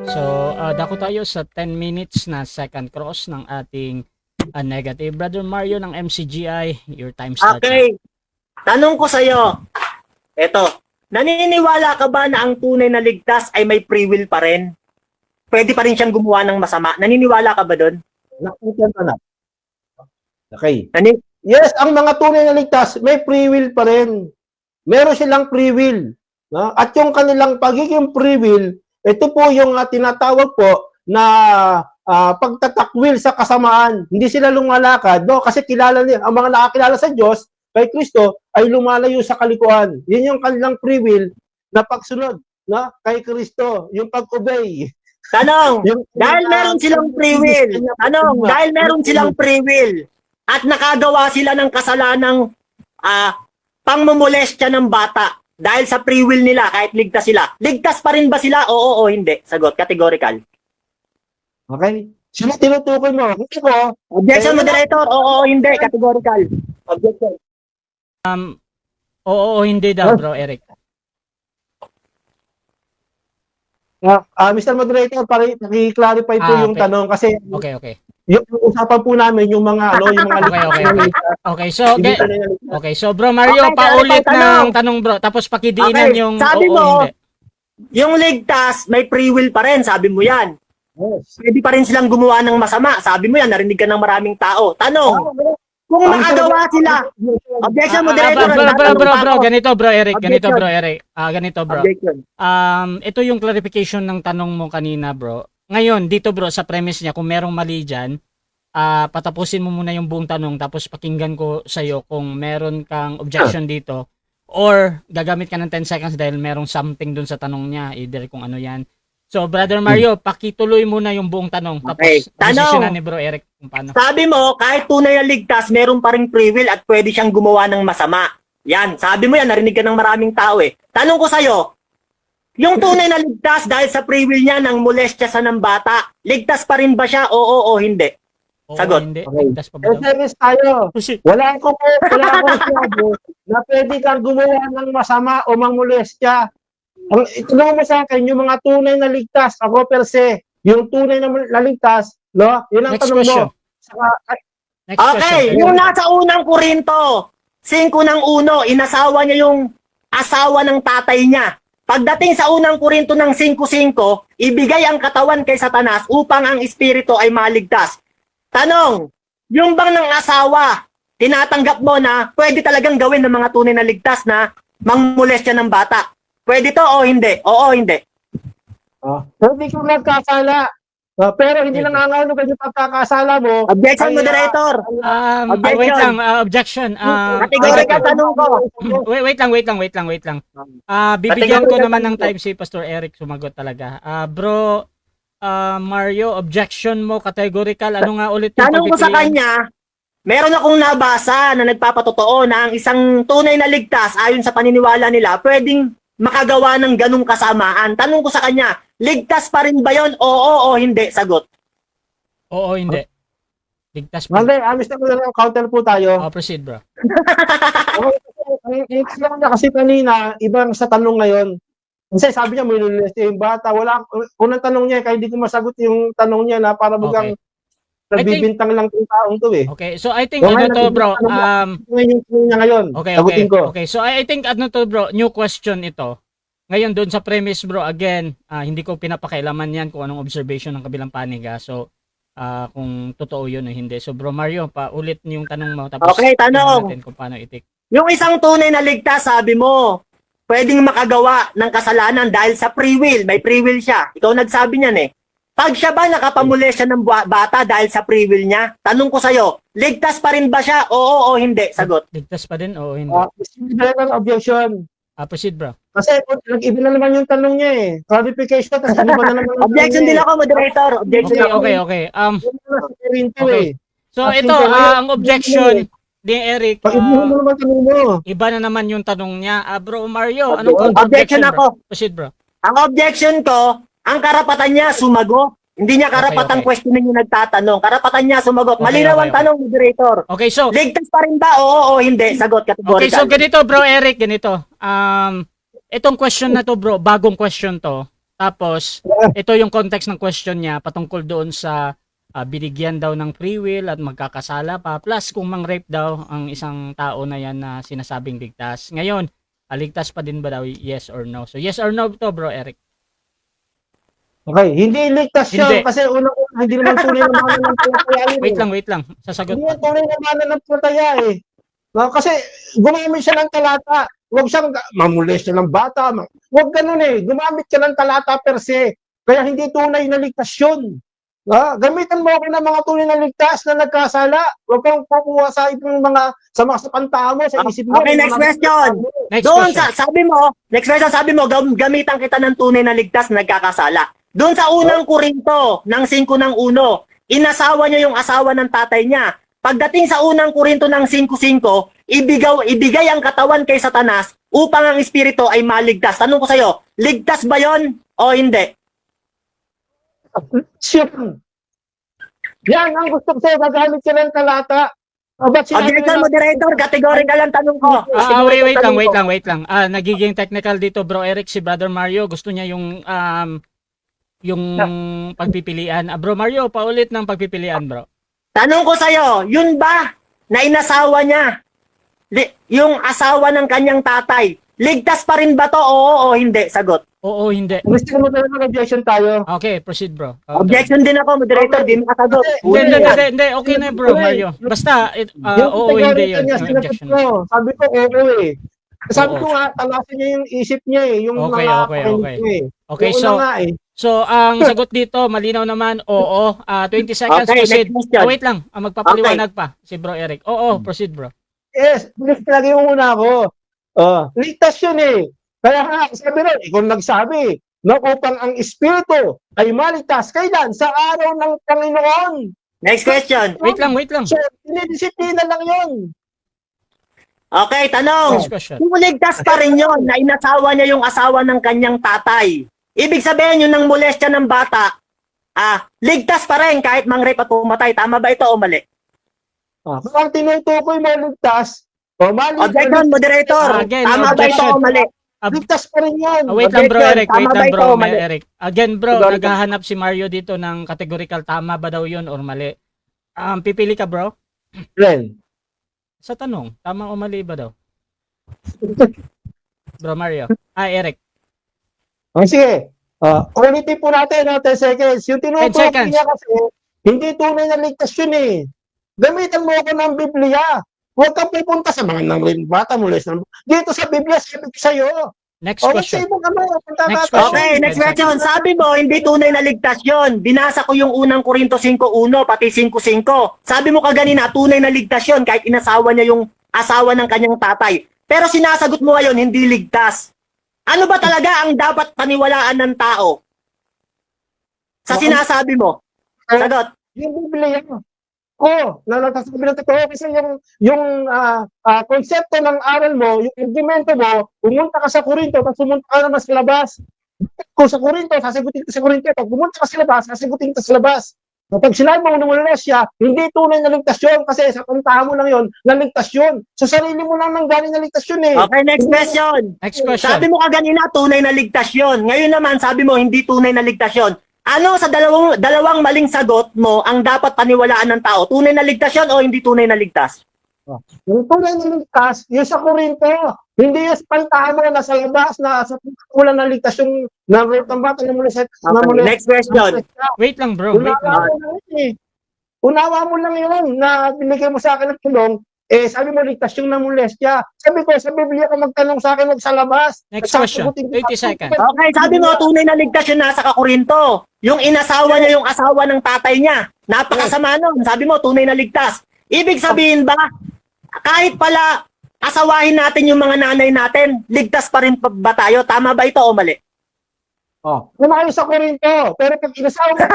So, dako tayo sa 10 minutes na second cross ng ating negative. Brother Mario ng MCGI, your time starts. Okay. Tanong ko sa'yo, eto, naniniwala ka ba na ang tunay na ligtas ay may free will pa rin? Pwede pa rin siyang gumawa ng masama. Naniniwala ka ba doon? Nakikita na. Okay. Yes, ang mga tunay na ligtas, may free will pa rin. Meron silang free will. No? At yung kanilang pagiging free will, ito po yung tinatawag po na pagtatakwil sa kasamaan. Hindi sila lumalakad. No? Kasi kilala nila, ang mga nakakilala sa Diyos, kay Kristo, ay lumalayo sa kalikuan. Yun yung kanilang free will na pagsunod, no? Kay Kristo, yung pag-obey. Tanong, dahil meron silang free will, dahil meron silang free will, at nakagawa sila ng kasalanang pangmumolestya ng bata, dahil sa free will nila, kahit ligtas sila, ligtas pa rin ba sila? Oo o hindi? Sagot, categorical. Okay? Sino tinutukoy mo? Hindi ko. Objection, moderator. Oo o hindi? Categorical. Objection. Oo, hindi daw, bro Eric. Mr. Moderator, paki-clarify po yung okay. tanong kasi Okay. Yung usapan po namin yung mga yung mga Okay, so bro Mario, Okay, paulit tanong. ng tanong bro, tapos pakidiinan Okay, yung sabi oo, mo, hindi. yung ligtas, may free will pa rin, sabi mo yan. Yes. Pwede pa rin silang gumawa ng masama. Sabi mo yan, narinig ka ng maraming tao. Tanong, kung makagawa sila, objection, moderator. Bro, ganito bro Eric, ganito bro. Objection. Ito yung clarification ng tanong mo kanina bro. Ngayon, dito bro, sa premise niya, kung merong mali dyan, patapusin mo muna yung buong tanong, tapos pakinggan ko sa'yo kung meron kang objection dito, or gagamit ka ng 10 seconds dahil merong something dun sa tanong niya, either kung ano yan. So, Brother Mario, pakituloy muna yung buong tanong, tapos Okay. desisyonan ni bro Eric kung paano. Sabi mo, kahit tunay na ligtas, meron pa rin free will at pwede siyang gumawa ng masama. Yan, sabi mo yan, narinig ka ng maraming tao eh. Tanong ko sa'yo, yung tunay na ligtas dahil sa free will niya nang molestya sa ng bata, ligtas pa rin ba siya? Oo o hindi? Oo, Sagot. Hindi. Okay. Ligtas pa ba daw? Service tayo. Wala akong sinabi na pwede kang gumawa ng masama o mangmolestya. Ang itanong mo sa akin, yung mga tunay na ligtas, ako per se, yung tunay na ligtas, no? Yun ang Next tanong question. mo. Saka, Next Okay, question. yung nasa unang Korinto, 5:1, inasawa niya yung asawa ng tatay niya. Pagdating sa unang Korinto ng 5:5, ibigay ang katawan kay Satanas upang ang espiritu ay maligtas. Tanong, yung bang ng asawa, tinatanggap mo na pwede talagang gawin ng mga tunay na ligtas na mangmolestya ng bata? Pwede to o hindi? Oo, hindi. hindi ko nagkasala. Pero hindi lang nangangahulugan yung pagkakasala mo. Objection, ay, moderator. Wait lang, objection. Categorical tanong ko. Wait lang. Bibigyan ko naman ng time si Pastor Eric sumagot talaga. Bro Mario, objection mo categorical. Ano nga ulit yung Tanong ko sa pagpipilian? kanya, meron akong nabasa na nagpapatotoo na ang isang tunay na ligtas ayon sa paniniwala nila, pwedeng makagawa ng ganung kasamaan. Tanong ko sa kanya, ligtas pa rin ba yon? Oo o hindi? Sagot. Oo, hindi. Ligtas pa. Mali, Mr. Moderator, counter po tayo. Proceed bro. Explain niya kasi kanina, ibang sa tanong ngayon. Kasi sabi niya, may nilileste yung bata. Unang tanong niya, kaya hindi ko masagot yung tanong niya na para bugang nagbibintang lang yung taong to eh. Okay, so I think ano to bro, yung tanong niya ngayon, sagutin ko. Okay, so I think ano to bro, new question ito. Ngayon doon sa premise bro, again, hindi ko pinapakailaman yan kung anong observation ng kabilang panig. So, kung totoo yun o hindi. So bro Mario, paulit yung tanong mo. Tapos Okay, tanong. natin kung paano itik. Yung isang tunay na ligtas, sabi mo, pwedeng makagawa ng kasalanan dahil sa free will. May free will siya. Ikaw nagsabi niyan eh. Pag siya ba nakapamulestya ng bata dahil sa free will niya, tanong ko sa'yo, ligtas pa rin ba siya? Oo o hindi? Sagot. Ligtas pa din o hindi? Objection. Proceed bro. Kasi nag-iba na naman yung tanong niya eh. Clarification, tapos ano ba na naman? Objection din ako, moderator. Objection ako. Okay. Okay. So ito, ang objection ni Eric, Pag ibuhin mo naman tanong mo. iba na naman yung tanong niya. Bro Mario, anong Objection bro? ako. Proceed bro. Ang objection ko, ang karapatan niya sumagot. Hindi niya karapatang questionin yung nagtatanong. Karapatan niya sumagot. Malinaw ang tanong, moderator. Okay, so Ligtas pa rin ba? Oo o hindi? Sagot, categorical. ganito bro Eric, ganito. Itong question na to bro, bagong question to. Tapos, ito yung context ng question niya patungkol doon sa binigyan daw ng free will at magkakasala pa. Plus, kung mang-rape daw ang isang tao na yan na sinasabing ligtas. Ngayon, ligtas pa din ba daw? Yes or no? So, yes or no to, bro Eric? Okay, hindi ligtas Hindi. siya kasi unang-una hindi naman tunay na mananampalataya yun. Wait lang. Sasagot Hindi pa. yan tunay na mananampalataya eh. No, kasi gumamit siya ng talata. Huwag siyang mamulis siya ng bata. Huwag ganun eh. Gumamit siya ng talata per se. Kaya hindi tunay na ligtas yun. Gamitan mo ako ng mga tunay na ligtas na nagkasala. Huwag kang kukuha sa ibang sa mga sapanta mo, sa isip mo. Okay, next question. Next Doon question. sabi mo, gamitan kita ng tunay na ligtas na nagkakasala. Doon sa unang Korinto, ng 5 ng 1, inasawa niya yung asawa ng tatay niya. Pagdating sa unang Korinto ng 5:5, ibigay ang katawan kay Satanas upang ang espiritu ay maligtas. Tanong ko sa'yo, ligtas ba yon o hindi? Sure. Yan ang gusto ko sa'yo. Gagamit ka ng talata. Objection, moderator, categorical ang tanong ko. Wait lang. Nagiging technical dito, bro Eric, si Brother Mario. Gusto niya yung pagpipilian. Bro Mario, paulit ng pagpipilian, bro. Tanong ko sa'yo, yun ba na inasawa niya? Yung asawa ng kanyang tatay, ligtas pa rin ba to? Oo o hindi? Sagot. Oo, hindi. Gusto mo talaga objection tayo. Okay, proceed, bro. Objection din ako, moderator, di makasagot. Hindi. Okay na, bro, Mario. Basta, oo, hindi yun. Niya, Yung objection. ko. Sabi ko, oo eh. Sabi Oo. ko nga, talasin niya yung isip niya eh. Yung Okay. pakinig niya eh. Okay, Yung so, una nga eh. ang sagot dito, malinaw naman, oo. 20 seconds, Okay, proceed. next question. Wait lang, magpapaliwanag pa si bro Eric. Oo, proceed, bro. Yes, bilis talaga yung una ko. Ligtas yun eh. Kaya nga, sabi rin, ikaw nagsabi, na upang ang espiritu ay maligtas. Kailan? Sa araw ng Panginoon. Next question. Wait lang. So, dinidisiplina lang yun. Okay, tanong. Next question. Kung ligtas pa rin yun na inasawa niya yung asawa ng kanyang tatay, ibig sabihin yun ng molestya ng bata, ligtas pa rin kahit mang-rape at pumatay. Tama ba ito o mali? Kung ang tinutukoy mo ligtas, Objection, moderator. Again, Tama ba ito objection. o mali? ligtas pa rin yan. Wait lang, bro Objection. Eric. Wait Tama lang, ba bro ito o mali? Eric. Again, bro, Sorry. naghahanap si Mario dito ng categorical. Tama ba daw yun or mali? Pipili ka, bro? Ren. Sa tanong, tama o mali ba daw? Bro Mario. Eric. Sige. Ulitin po natin, 10 seconds. Yung 10 tinutukoy seconds. niya kasi, hindi tunay na ligtas yun eh. Gamitan mo ako ng Biblia. Huwag kang pupunta sa mga nang bata mo. Dito sa Biblia, sabi ko sa'yo. Next O, question. sa ibang Next question. Okay, next question. Sabi mo, hindi tunay na ligtas yun. Binasa ko yung unang Korinto 5:1, pati 5:5. Sabi mo kaganina, tunay na ligtas yun kahit inasawa niya yung asawa ng kanyang tatay. Pero sinasagot mo ngayon, hindi ligtas. Ano ba talaga ang dapat paniwalaan ng tao? Sa sinasabi mo. Sagot. Yung Biblia ko, na nagsasabi ng totoo kasi yung konsepto ng aral mo, yung argumento mo, pumunta ka sa Korinto, tapos pumunta ka naman sa labas. Kung sa Korinto, sasagutin ka sa Korinto. Pag pumunta ka sa labas, sasagutin ka sa labas. Kapag sinabi mo numulas siya, hindi tunay na ligtas yun kasi sa puntahan mo lang yun, naligtas yun. Sa sarili mo lang nang galing naligtas yun eh. Okay, next question. Next question. Sabi mo kaganina, tunay na ligtas yun. Ngayon naman, sabi mo, hindi tunay na ligtas yun. Ano sa dalawang maling sagot mo ang dapat paniwalaan ng tao? Tunay na ligtas yun o hindi tunay na ligtas? Yung tunay na ligtas, yung sa Korinto, hindi yung puntahan mo na sa labas, na sa wala na ligtas yung na-rape ng bata, Okay, next question. Wait lang, bro. Wait lang. Unawa mo lang yun na binigay mo sa akin ng tulong. Sabi mo, ligtas yung namolestya. Sabi ko, sa Biblia ka magtanong sa akin, sa labas. Next question. 20 seconds. Okay, sabi mo, tunay na ligtas yun nasa Kakorinto. Yung inasawa niya yung asawa ng tatay niya. Napakasama nun. Sabi mo, tunay na ligtas. Ibig sabihin ba, kahit pala asawahin natin yung mga nanay natin, ligtas pa rin ba tayo? Tama ba ito o mali? Lumayo sa Korinto. Pero pag inasawa mo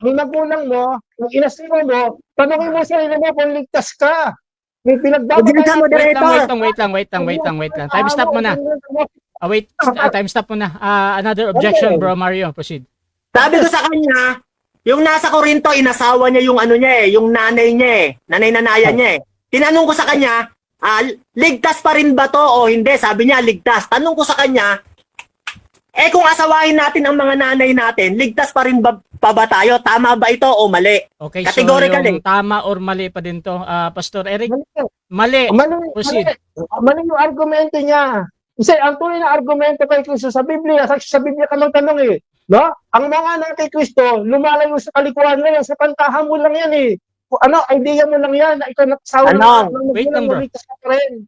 ang magulang mo, ang inasawa mo, tanongin mo sa sarili mo kung ligtas ka. May Objection, moderator. Wait lang. Time stop mo na. Time stop mo na. Another objection, bro Mario. Proceed. Sabi ko sa kanya, yung nasa Korinto, inasawa niya yung ano niya yung nanay niya nanay-nanayan niya Tinanong ko sa kanya, ligtas pa rin ba to o hindi? Sabi niya, ligtas. Tanong ko sa kanya, Eh kung asawahin natin ang mga nanay natin, ligtas pa rin pa ba tayo? Tama ba ito o mali? Okay, Categorical so yung tama or mali pa din to, Pastor Eric? Mali. Mali. Proceed. Mali yung argumento niya. Kasi ang tunay na argumento kay Kristo sa Biblia, sa Biblia ka magtanong eh. No? Ang mga anak kay Kristo, lumalayo sa kalikuan ngayon, sa pantahan mo lang yan eh. Ano, idea mo lang yan, na ikaw nakasawa ng Wait lang, bro. maligtas ka pa rin.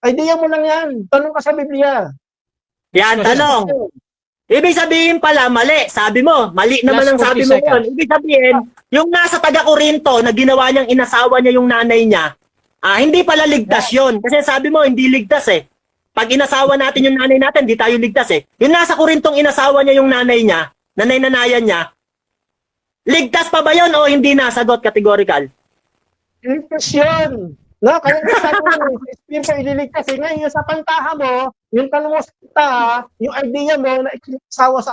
Idea mo lang yan. Tanong ka sa Biblia. Yan, tanong. Ibig sabihin pala, mali. Sabi mo, mali naman ang sabi mo yun. Ibig sabihin, yung nasa taga-Corinto na ginawa niyang inasawa niya yung nanay niya, hindi pala ligtas yun. Kasi sabi mo, hindi ligtas eh. Pag inasawa natin yung nanay natin, hindi tayo ligtas eh. Yung nasa Corintong inasawa niya yung nanay niya, nanay-nanayan niya, ligtas pa ba yun o hindi na? Sagot, categorical. Ligtas yun. No, kaya sabi mo, espiritu ililigtas eh. Ngayon, yung sa pantaha mo, yung tanong mo sa pantaha, yung idea mo na ikisawa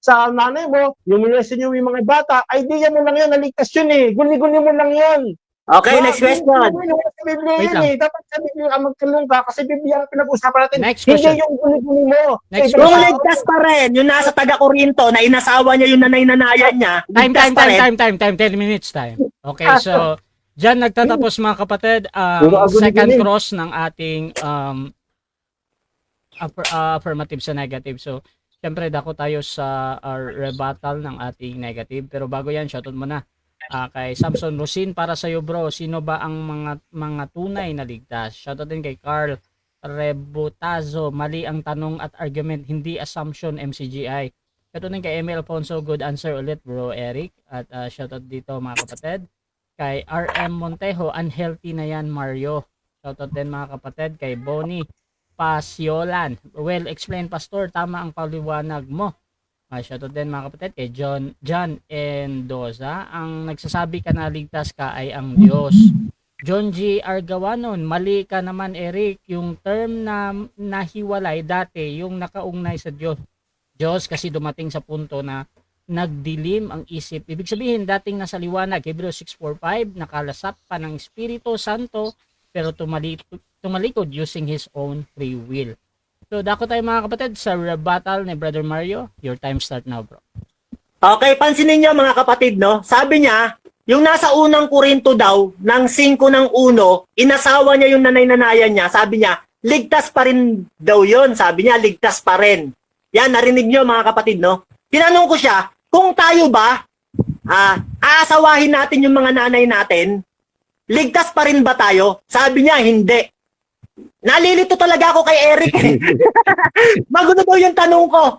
sa nanay mo, yung molestin yung mga bata, idea mo lang yun, naligtas yun eh. Guni-guni mo lang yun. Okay, next question. Sa Biblia Wait yun lang. eh. Dapat sa Biblia ka magtanong ka kasi Biblia ang pinag-usapan natin. Next question. Hindi yung guni-guni mo. Next Kung question. ligtas pa rin, yung nasa taga-Corinto na inasawa niya yung nanay-nanayan niya, ligtas pa rin. Time. 10 minutes time. Okay, so diyan nagtatapos mga kapatid Puro ang aguni-guni. second cross ng ating affirmative sa negative. So, syempre dako tayo sa rebuttal ng ating negative. Pero bago yan, shoutout muna kay Samson Rosin para sa iyo bro. Sino ba ang mga tunay na ligtas? Shoutout din kay Carl Rebutazo. Mali ang tanong at argument, hindi assumption MCGI. Shoutout din kay Emil Alfonso. Good answer ulit bro Eric. At shoutout dito mga kapatid kay RM Montejo. Unhealthy na yan Mario. Shoutout din mga kapatid kay Bonnie Pasiolan. Well explained pastor, tama ang paliwanag mo. Shoutout din mga kapatid kay John Endoza. Ang nagsasabi ka na ligtas ka ay ang Diyos. John G. Argawanon, mali ka naman Eric. Yung term na nahiwalay dati, yung nakaugnay sa Diyos kasi dumating sa punto na nagdilim ang isip. Ibig sabihin, dating nasa liwanag, Hebrews 6:4-5, nakalasap pa ng Espiritu Santo, pero tumalikod using His own free will. So, dako tayo mga kapatid sa rebuttal ni Brother Mario. Your time start now, bro. Okay, pansinin niyo mga kapatid, no? Sabi niya, yung nasa unang Korinto daw, ng 5 ng 1, inasawa niya yung nanay-nanayan niya. Sabi niya, ligtas pa rin daw yun. Sabi niya, ligtas pa rin. Yan, narinig niyo mga kapatid, no? Tinanong ko siya, kung tayo ba, aasawahin natin yung mga nanay natin, ligtas pa rin ba tayo? Sabi niya, hindi. Nalilito talaga ako kay Eric. Magulo daw yung tanong ko.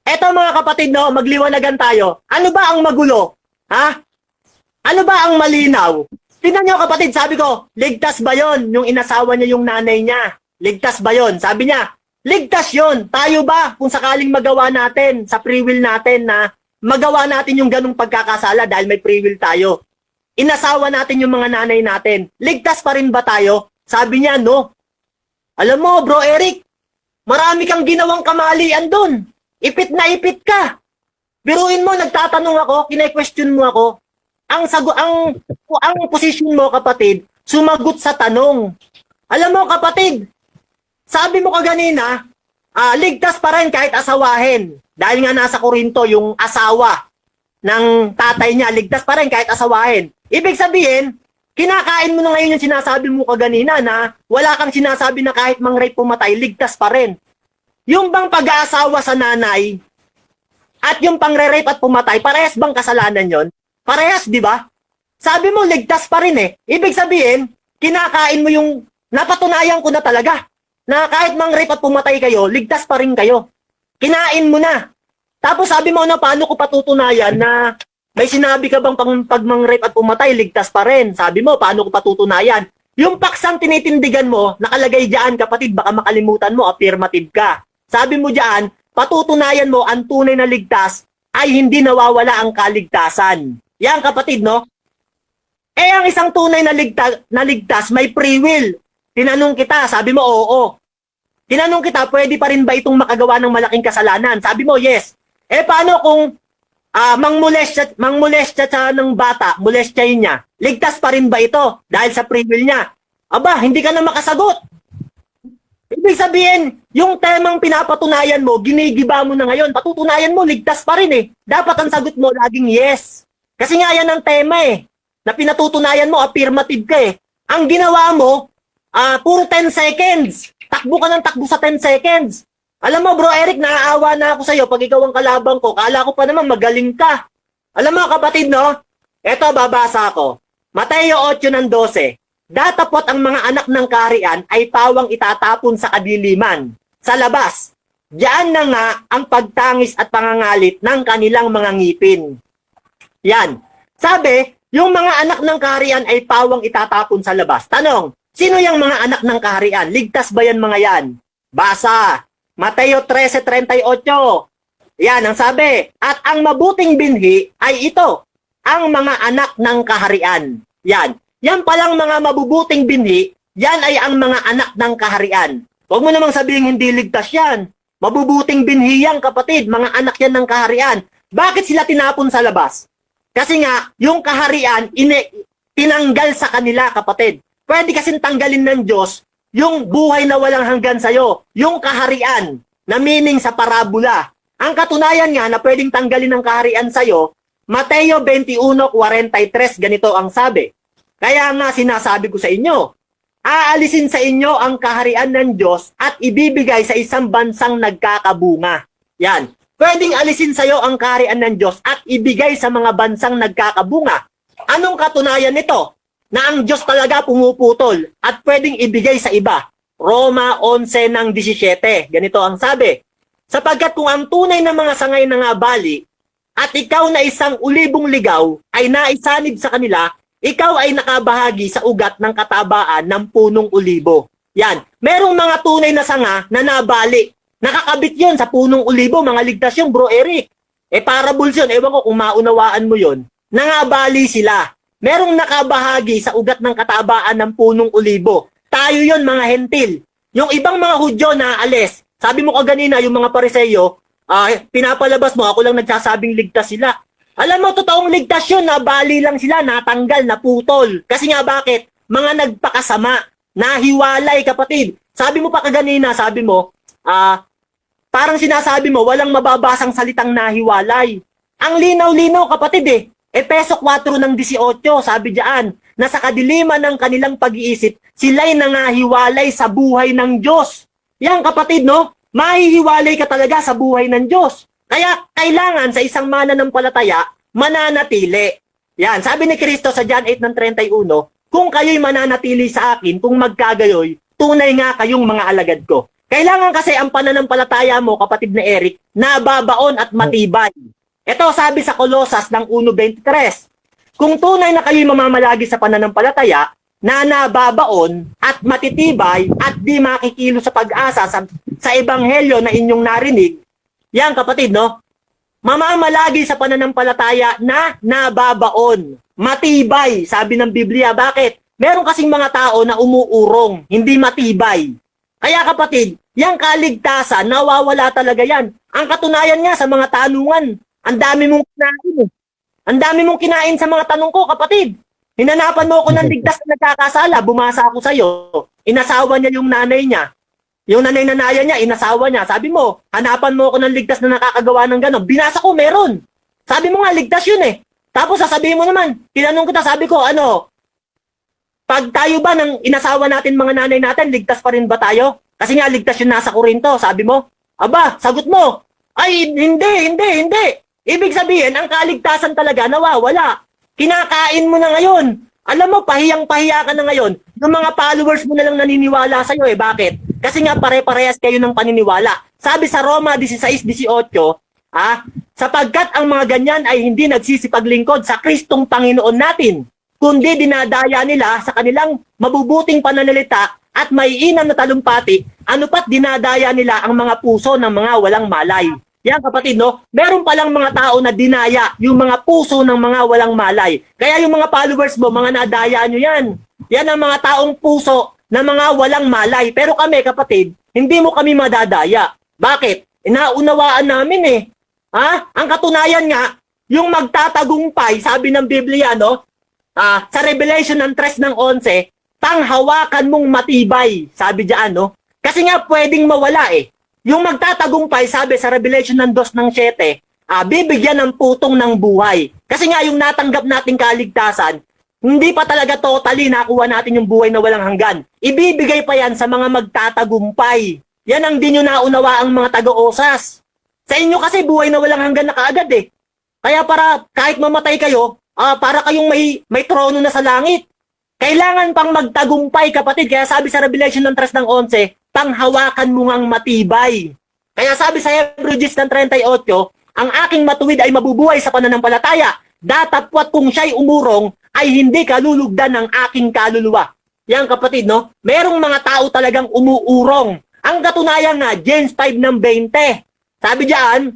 Eto mga kapatid, no, magliwanagan tayo. Ano ba ang magulo? Ha? Ano ba ang malinaw? Tingnan niyo kapatid, sabi ko, ligtas ba yon yung inasawa niya yung nanay niya? Ligtas ba yon? Sabi niya, ligtas yon. Tayo ba, kung sakaling magawa natin sa free will natin na magawa natin yung ganung pagkakasala dahil may free will tayo. Inasawa natin yung mga nanay natin. Ligtas pa rin ba tayo? Sabi niya, no. Alam mo, bro Eric, marami kang ginawang kamalian doon. Ipit na ipit ka. Biruin mo, nagtatanong ako, kine-question mo ako. Ang position mo, kapatid, sumagot sa tanong. Alam mo, kapatid, sabi mo kaganina, ligtas pa rin kahit asawahin. Dahil nga nasa Korinto, yung asawa ng tatay niya, ligtas pa rin kahit asawahin. Ibig sabihin, kinakain mo na ngayon yung sinasabi mo kaganina na wala kang sinasabi na kahit mang-rape pumatay, ligtas pa rin. Yung bang pag-aasawa sa nanay at yung pangre-rape at pumatay, parehas bang kasalanan yon? Parehas, di ba? Sabi mo, ligtas pa rin eh. Ibig sabihin, kinakain mo yung napatunayan ko na talaga na kahit mang-rape at pumatay kayo, ligtas pa rin kayo. Kinain mo na. Tapos sabi mo na paano ko patutunayan na may sinabi ka bang pag mang-rape at pumatay, ligtas pa rin. Sabi mo, paano ko patutunayan? Yung paksang tinitindigan mo, nakalagay dyan, kapatid, baka makalimutan mo, affirmative ka. Sabi mo dyan, patutunayan mo ang tunay na ligtas ay hindi nawawala ang kaligtasan. Yan, kapatid, no? Eh, ang isang tunay na ligtas, may free will. Tinanong kita, sabi mo, oo. Tinanong kita, pwede pa rin ba itong makagawa ng malaking kasalanan? Sabi mo, yes. Eh, paano kung mangmolestya siya ng bata, molestyahin niya? Ligtas pa rin ba ito dahil sa free will niya? Aba, hindi ka na makasagot. Ibig sabihin, yung temang pinapatunayan mo, ginigiba mo na ngayon, patutunayan mo, ligtas pa rin eh. Dapat ang sagot mo, laging yes. Kasi nga yan ang tema eh, na pinatutunayan mo, affirmative ka eh. Ang ginawa mo, puro 10 seconds. Takbo ka ng takbo sa 10 seconds. Alam mo bro Eric, naaawa na ako sa'yo pag ikaw ang kalabang ko. Kala ko pa naman magaling ka. Alam mo kapatid no, eto babasa ko. Mateo 8:12. Datapot ang mga anak ng kaharian ay pawang itatapon sa kadiliman, sa labas. Diyan na nga ang pagtangis at pangangalit ng kanilang mga ngipin. Yan. Sabi, yung mga anak ng kaharian ay pawang itatapon sa labas. Tanong, sino yung mga anak ng kaharian? Ligtas ba yan mga yan? Basa. Mateo 13:38. Yan ang sabi. At ang mabuting binhi ay ito, ang mga anak ng kaharian. Yan. Yan palang mga mabubuting binhi, yan ay ang mga anak ng kaharian. Huwag mo namang sabihin hindi ligtas yan. Mabubuting binhi yan kapatid, mga anak yan ng kaharian. Bakit sila tinapon sa labas? Kasi nga, yung kaharian, tinanggal sa kanila kapatid. Pwede kasing tanggalin ng Diyos yung buhay na walang hanggan sa'yo. Yung kaharian, na meaning sa parabola. Ang katunayan nga na pwedeng tanggalin ng kaharian sa'yo, Mateo 21:43, ganito ang sabi. Kaya nga sinasabi ko sa inyo, aalisin sa inyo ang kaharian ng Diyos at ibibigay sa isang bansang nagkakabunga. Yan. Pwedeng alisin sa iyo ang kaharian ng Diyos at ibigay sa mga bansang nagkakabunga. Anong katunayan nito? Na ang Diyos talaga pumuputol at pwedeng ibigay sa iba. Roma 11:17. Ganito ang sabi. Sapagkat kung ang tunay na mga sangay na nga bali at ikaw na isang ulibong ligaw ay naisanib sa kanila, ikaw ay nakabahagi sa ugat ng katabaan ng punong ulibo. Yan. Merong mga tunay na sanga na nabali. Nakakabit yun sa punong ulibo, mga ligtas yun, bro Eric. Parables yun. Ewan ko kung maunawaan mo yun. Nangabali sila. Merong nakabahagi sa ugat ng katabaan ng punong ulibo. Tayo yun, mga hentil. Yung ibang mga Hudyo na alis. Sabi mo kaganina, yung mga Pariseyo, pinapalabas mo, ako lang nagsasabing ligtas sila. Alam mo, totoong ligtas yun, nabali lang sila, natanggal, naputol. Kasi nga bakit? Mga nagpakasama, nahiwalay kapatid. Sabi mo pa kaganina, sabi mo, parang sinasabi mo, walang mababasang salitang nahiwalay. Ang linaw-linaw kapatid eh. Efeso 4:18, sabi diyan, na sa kadiliman ng kanilang pag-iisip, sila'y nangahiwalay sa buhay ng Diyos. Yan kapatid no, mahihiwalay ka talaga sa buhay ng Diyos. Kaya kailangan sa isang mananampalataya, mananatili. Yan, sabi ni Kristo sa John 8:31, kung kayo'y mananatili sa akin, kung magkagayoy, tunay nga kayong mga alagad ko. Kailangan kasi ang pananampalataya mo, kapatid na Eric, nababaon at matibay. Ito sabi sa Kolosas ng 1:23, kung tunay na kayo'y mamamalagi sa pananampalataya, na nababaon at matitibay at di makikilo sa pag-asa sa ebanghelyo na inyong narinig, yan kapatid no, mamamalagi sa pananampalataya na nababaon, matibay, sabi ng Biblia. Bakit? Meron kasing mga tao na umuurong, hindi matibay. Kaya kapatid, yung kaligtasan, nawawala talaga yan. Ang katunayan nga sa mga tanungan, ang dami mong kinain. Ang dami mong kinain sa mga tanong ko, kapatid. Hinanapan mo ako ng ligtas na nagkakasala, bumasa ako sa'yo. Inasawa niya yung nanay niya. Yung nanay-nanaya niya, inasawa niya. Sabi mo, hanapan mo ako ng ligtas na nakakagawa ng gano'n. Binasa ko, meron. Sabi mo nga, ligtas yun eh. Tapos sasabihin mo naman, tinanong kita, sabi ko, pag tayo ba ng inasawa natin mga nanay natin, ligtas pa rin ba tayo? Kasi nga, ligtas yun nasa Korinto, sabi mo. Aba, sagot mo. Ay, hindi. Ibig sabihin, ang kaligtasan talaga nawawala. Kinakain mo na ngayon. Alam mo, pahiyang-pahiya ka na ngayon. Yung mga followers mo na lang naniniwala sa'yo eh. Bakit? Kasi nga pare-parehas kayo ng paniniwala. Sabi sa Roma 16:18, sapagkat ang mga ganyan ay hindi nagsisipaglingkod sa Kristong Panginoon natin, kundi dinadaya nila sa kanilang mabubuting pananalita at may inam na talumpati, ano pat dinadaya nila ang mga puso ng mga walang malay. Yan kapatid no, meron palang mga tao na dinaya yung mga puso ng mga walang malay. Kaya yung mga followers mo, mga nadaya nyo yan. Yan ang mga taong puso na mga walang malay. Pero kami kapatid, hindi mo kami madadaya. Bakit? Inaunawaan namin eh. Ang katunayan nga, yung magtatagumpay, sabi ng Biblia no, sa Revelation ng 3:11, panghawakan mong matibay, sabi diyan no. Kasi nga pwedeng mawala eh. Yung magtatagumpay, sabi sa Revelation ng 2 ng 7, bibigyan ng putong ng buhay. Kasi nga yung natanggap nating kaligtasan, hindi pa talaga totally nakuha natin yung buhay na walang hanggan. Ibibigay pa yan sa mga magtatagumpay. Yan ang di nyo naunawa ang mga taga-osas. Sa inyo kasi buhay na walang hanggan na kaagad eh. Kaya para kahit mamatay kayo, para kayong may trono na sa langit. Kailangan pang magtagumpay kapatid. Kaya sabi sa Revelation ng 3 ng 11, panghawakan mo ngang matibay. Kaya sabi sa Hebrews ng 38, ang aking matuwid ay mabubuhay sa pananampalataya. Datapwat kung siya'y umurong, ay hindi kalulugdan ng aking kaluluwa. Yan kapatid, no? Merong mga tao talagang umuurong. Ang katunayan nga, James 5 ng 20. Sabi diyan,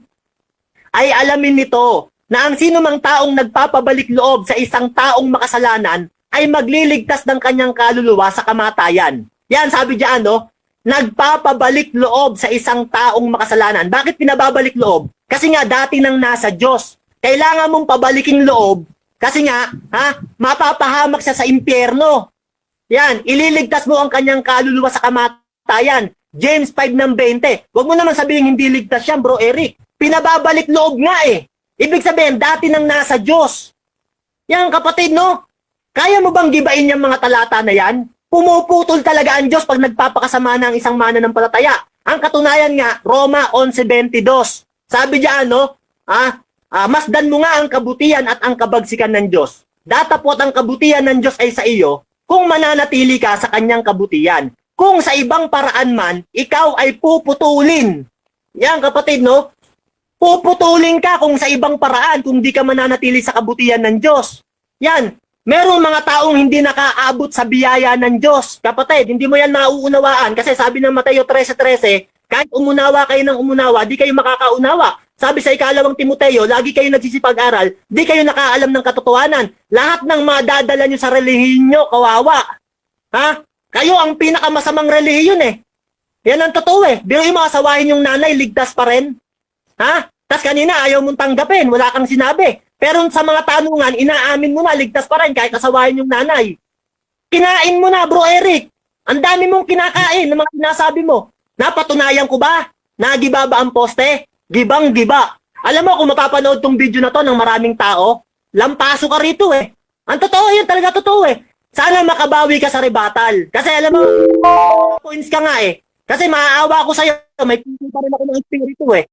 ay alamin nito na ang sino mang taong nagpapabalik loob sa isang taong makasalanan ay magliligtas ng kanyang kaluluwa sa kamatayan. Yan, sabi diyan, no? Nagpapabalik loob sa isang taong makasalanan. Bakit pinababalik loob? Kasi nga dati nang nasa Diyos. Kailangan mong pabaliking loob kasi nga, mapapahamak siya sa impyerno. Yan, ililigtas mo ang kanyang kaluluwa sa kamatayan. James 5 ng 20. Huwag mo naman sabihin hindi ligtas yan, bro Eric. Pinababalik loob nga eh. Ibig sabihin, dati nang nasa Diyos. Yan kapatid, no? Kaya mo bang gibain yung mga talata na yan? Pumuputol talaga ang Diyos pag nagpapakasama ng isang mananampalataya. Ang katunayan nga, Roma 11:22. Sabi diyan, no? Masdan mo nga ang kabutihan at ang kabagsikan ng Diyos. Datapwat ang kabutihan ng Diyos ay sa iyo kung mananatili ka sa kanyang kabutihan. Kung sa ibang paraan man, ikaw ay puputulin. Yan kapatid, no? Puputulin ka kung sa ibang paraan kung di ka mananatili sa kabutihan ng Diyos. Yan. Merong mga taong hindi nakaabot sa biyaya ng Diyos. Kapatid, hindi mo yan nauunawaan kasi sabi ng Mateo 13:13, kahit umunawa kayo ng umunawa, di kayo makakaunawa. Sabi sa ikalawang Timoteo, lagi kayo nagsisipag-aral, di kayo nakaalam ng katotohanan. Lahat ng madadala nyo sa relihiyon nyo, kawawa. Kayo ang pinakamasamang relihiyon eh. Yan ang totoo eh. Biruin mo, asawahin yung nanay, ligtas pa rin. Tas kanina, ayaw mong tanggapin, wala kang sinabi. Pero sa mga tanungan, inaamin mo na, ligtas pa rin kahit asawahin yung nanay. Kinain mo na, bro Eric. Ang dami mong kinakain ng mga sinasabi mo. Napatunayan ko ba? Nagiba ba ang poste? Gibang-giba. Alam mo kung mapapanood tong video na to ng maraming tao, lampaso ka rito eh. Ang totoo yun, talaga totoo eh. Sana makabawi ka sa rebuttal. Kasi alam mo, points ka nga eh. Kasi maaawa ko sa'yo, may puso pa rin ako ng espiritu eh.